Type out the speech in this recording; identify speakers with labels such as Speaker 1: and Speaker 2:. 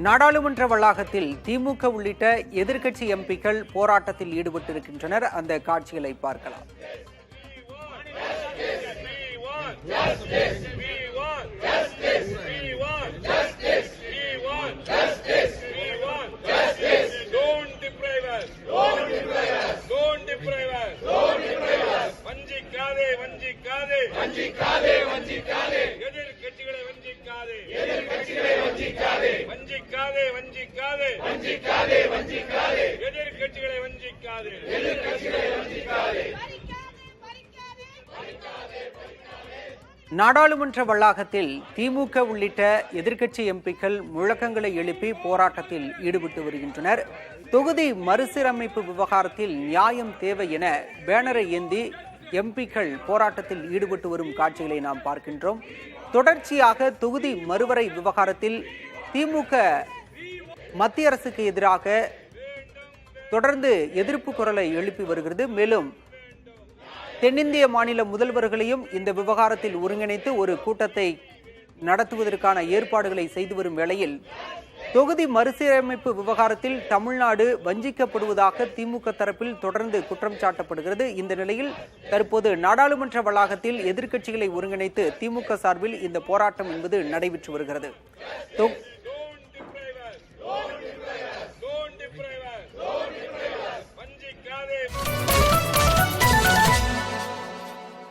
Speaker 1: நாடாளுமன்ற வளாகத்தில் திமுக உள்ளிட்ட எதிர்க்கட்சி எம்பிக்கள் போராட்டத்தில் ஈடுபட்டிருக்கின்றனர். அந்த காட்சிகளை பார்க்கலாம். நாடாளுமன்ற வளாகத்தில் திமுக உள்ளிட்ட எதிர்க்கட்சி எம்பிக்கள் முழக்கங்களை எழுப்பி போராட்டத்தில் ஈடுபட்டு வருகின்றனர். தொகுதி மறுசீரமைப்பு விவகாரத்தில் நியாயம் தேவை என பேனரை ஏந்தி எம்பிக்கள் போராட்டத்தில் ஈடுபட்டு வரும் காட்சிகளை நாம் பார்க்கின்றோம். தொடர்ச்சியாக தொகுதி மறுவரை விவகாரத்தில் திமுக மத்திய அரசுக்கு எதிராக தொடர்ந்து எதிர்ப்பு குரலை எழுப்பி வருகிறது. மேலும் தென்னிந்திய மாநில முதல்வர்களையும் இந்த விவகாரத்தில் ஒருங்கிணைத்து ஒரு கூட்டத்தை நடத்துவதற்கான ஏற்பாடுகளை செய்து வரும் வேளையில் தொகுதி மறுசீரமைப்பு விவகாரத்தில் தமிழ்நாடு வஞ்சிக்கப்படுவதாக திமுக தரப்பில் தொடர்ந்து குற்றம் சாட்டப்படுகிறது. இந்த நிலையில் தற்போது நாடாளுமன்ற வளாகத்தில் எதிர்க்கட்சிகளை ஒருங்கிணைத்து திமுக சார்பில் இந்த போராட்டம் என்பது நடைபெற்று வருகிறது.